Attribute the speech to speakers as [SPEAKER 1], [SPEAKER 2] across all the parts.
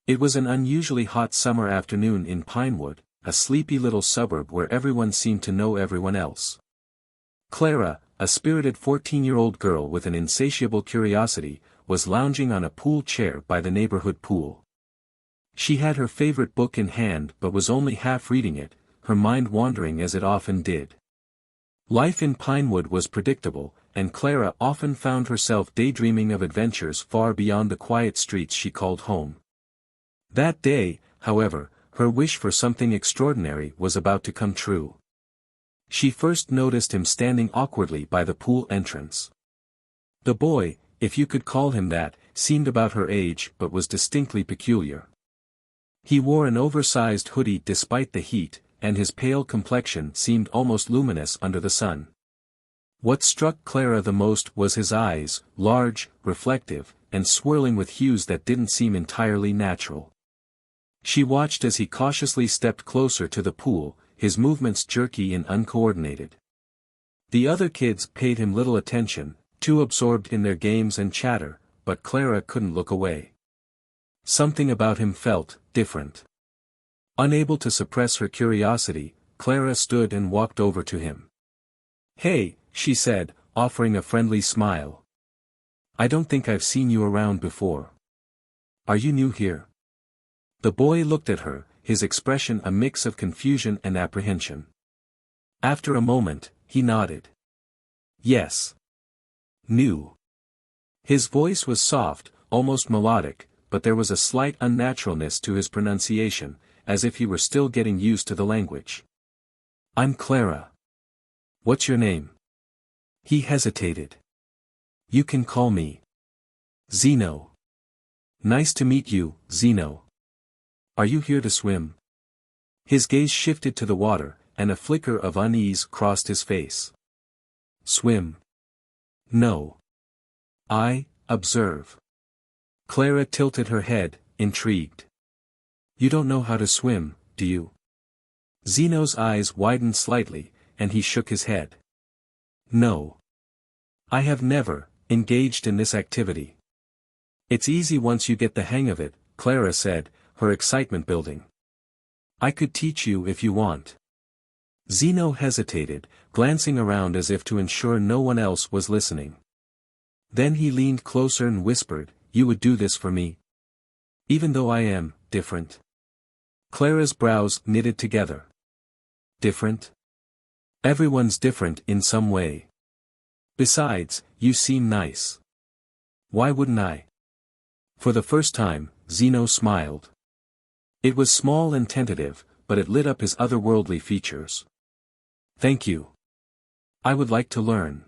[SPEAKER 1] It was an unusually hot summer afternoon in Pinewood, a sleepy little suburb where everyone seemed to know everyone else. Clara, a spirited 14-year-old girl with an insatiable curiosity, was lounging on a pool chair by the neighborhood pool. She had her favorite book in hand but was only half reading it, her mind wandering as it often did. Life in Pinewood was predictable, and Clara often found herself daydreaming of adventures far beyond the quiet streets she called home. That day, however, her wish for something extraordinary was about to come true. She first noticed him standing awkwardly by the pool entrance. The boy, if you could call him that, seemed about her age but was distinctly peculiar. He wore an oversized hoodie despite the heat, and his pale complexion seemed almost luminous under the sun. What struck Clara the most was his eyes, large, reflective, and swirling with hues that didn't seem entirely natural. She watched as he cautiously stepped closer to the pool, his movements jerky and uncoordinated. The other kids paid him little attention, too absorbed in their games and chatter, but Clara couldn't look away. Something about him felt different. Unable to suppress her curiosity, Clara stood and walked over to him. "Hey," she said, offering a friendly smile. "I don't think I've seen you around before. Are you new here?" The boy looked at her, his expression a mix of confusion and apprehension. After a moment, he nodded. "Yes. New." His voice was soft, almost melodic, but there was a slight unnaturalness to his pronunciation, as if he were still getting used to the language. "I'm Clara. What's your name?" He hesitated. "You can call me Zeno." "Nice to meet you, Zeno. Are you here to swim?" His gaze shifted to the water, and a flicker of unease crossed his face. "Swim? No. I observe." Clara tilted her head, intrigued. "You don't know how to swim, do you?" Zeno's eyes widened slightly, and he shook his head. "No. I have never engaged in this activity." "It's easy once you get the hang of it," Clara said, her excitement building. "I could teach you if you want." Zeno hesitated, glancing around as if to ensure no one else was listening. Then he leaned closer and whispered, "You would do this for me? Even though I am different?" Clara's brows knitted together. "Different? Everyone's different in some way. Besides, you seem nice. Why wouldn't I?" For the first time, Zeno smiled. It was small and tentative, but it lit up his otherworldly features. "Thank you. I would like to learn."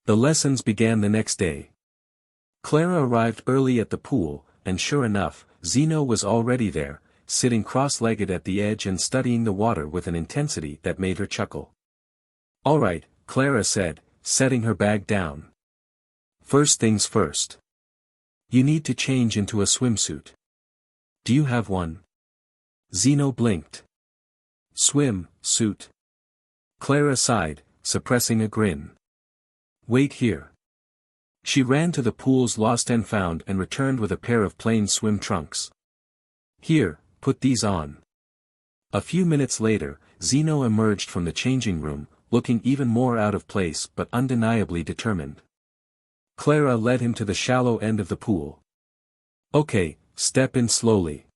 [SPEAKER 1] The lessons began the next day. Clara arrived early at the pool, and sure enough, Zeno was already there, sitting cross-legged at the edge and studying the water with an intensity that made her chuckle. "All right," Clara said, setting her bag down. "First things first. You need to change into a swimsuit. Do you have one?" Zeno blinked. "Swim suit." Clara sighed, suppressing a grin. "Wait here." She ran to the pool's lost and found and returned with a pair of plain swim trunks. "Here, put these on." A few minutes later, Zeno emerged from the changing room, looking even more out of place but undeniably determined. Clara led him to the shallow end of the pool. "Okay, step in slowly.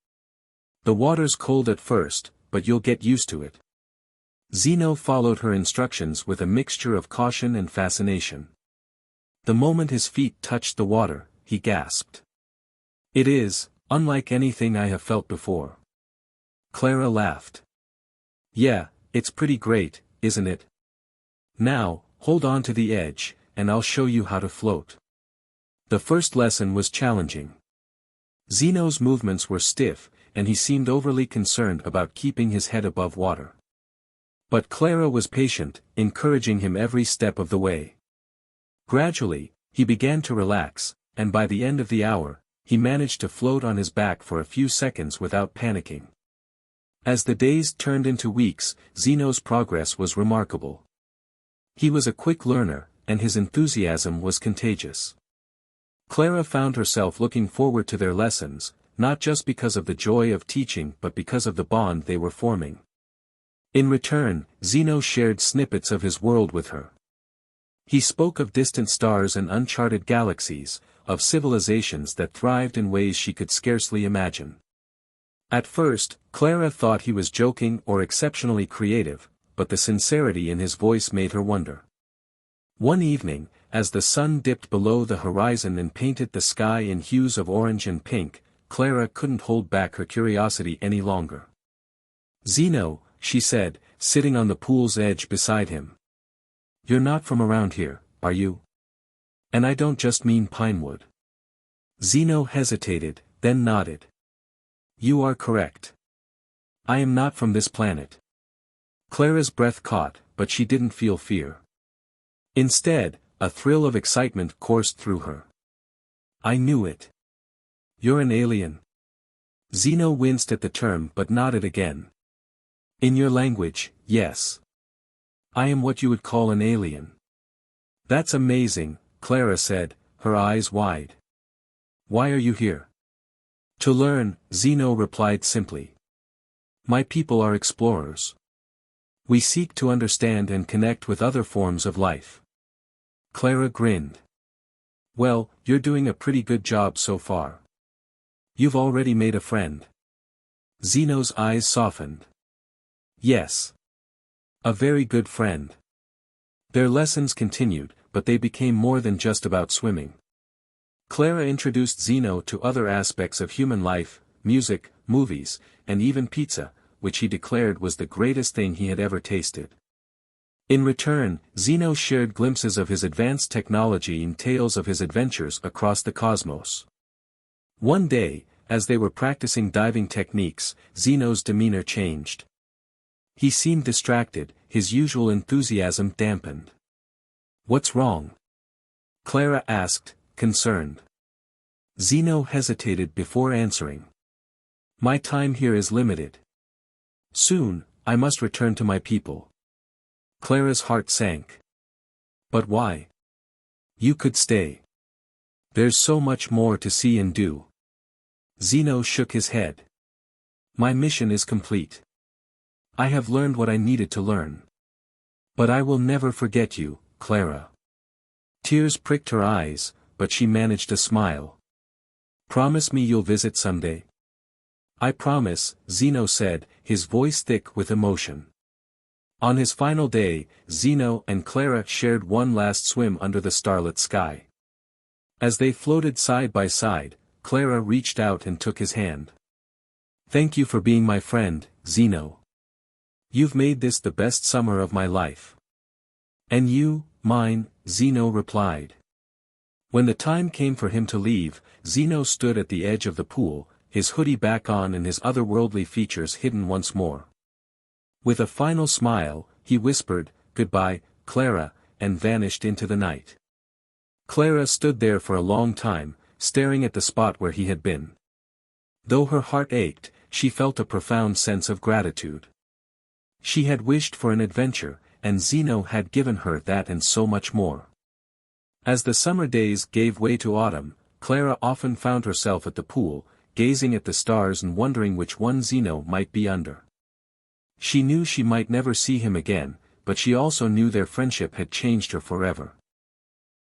[SPEAKER 1] The water's cold at first, but you'll get used to it." Zeno followed her instructions with a mixture of caution and fascination. The moment his feet touched the water, he gasped. "It is unlike anything I have felt before." Clara laughed. "Yeah, it's pretty great, isn't it? Now, hold on to the edge, and I'll show you how to float." The first lesson was challenging. Zeno's movements were stiff, and he seemed overly concerned about keeping his head above water. But Clara was patient, encouraging him every step of the way. Gradually, he began to relax, and by the end of the hour, he managed to float on his back for a few seconds without panicking. As the days turned into weeks, Zeno's progress was remarkable. He was a quick learner, and his enthusiasm was contagious. Clara found herself looking forward to their lessons, not just because of the joy of teaching but because of the bond they were forming. In return, Zeno shared snippets of his world with her. He spoke of distant stars and uncharted galaxies, of civilizations that thrived in ways she could scarcely imagine. At first, Clara thought he was joking or exceptionally creative, but the sincerity in his voice made her wonder. One evening, as the sun dipped below the horizon and painted the sky in hues of orange and pink, Clara couldn't hold back her curiosity any longer. "Zeno," she said, sitting on the pool's edge beside him. "You're not from around here, are you? And I don't just mean Pinewood." Zeno hesitated, then nodded. "You are correct. I am not from this planet." Clara's breath caught, but she didn't feel fear. Instead, a thrill of excitement coursed through her. "I knew it. You're an alien." Zeno winced at the term but nodded again. "In your language, yes. I am what you would call an alien." "That's amazing," Clara said, her eyes wide. "Why are you here?" "To learn," Zeno replied simply. "My people are explorers. We seek to understand and connect with other forms of life." Clara grinned. "Well, you're doing a pretty good job so far. You've already made a friend." Zeno's eyes softened. "Yes. A very good friend." Their lessons continued, but they became more than just about swimming. Clara introduced Zeno to other aspects of human life, music, movies, and even pizza, which he declared was the greatest thing he had ever tasted. In return, Zeno shared glimpses of his advanced technology and tales of his adventures across the cosmos. One day, as they were practicing diving techniques, Zeno's demeanor changed. He seemed distracted, his usual enthusiasm dampened. "What's wrong?" Clara asked, concerned. Zeno hesitated before answering. "My time here is limited. Soon, I must return to my people." Clara's heart sank. "But why? You could stay. There's so much more to see and do." Zeno shook his head. "My mission is complete. I have learned what I needed to learn. But I will never forget you, Clara." Tears pricked her eyes, but she managed a smile. "Promise me you'll visit someday." "I promise," Zeno said, his voice thick with emotion. On his final day, Zeno and Clara shared one last swim under the starlit sky. As they floated side by side, Clara reached out and took his hand. "Thank you for being my friend, Zeno. You've made this the best summer of my life." "And you, mine," Zeno replied. When the time came for him to leave, Zeno stood at the edge of the pool, his hoodie back on and his otherworldly features hidden once more. With a final smile, he whispered, "Goodbye, Clara," and vanished into the night. Clara stood there for a long time, staring at the spot where he had been. Though her heart ached, she felt a profound sense of gratitude. She had wished for an adventure, and Zeno had given her that and so much more. As the summer days gave way to autumn, Clara often found herself at the pool, gazing at the stars and wondering which one Zeno might be under. She knew she might never see him again, but she also knew their friendship had changed her forever.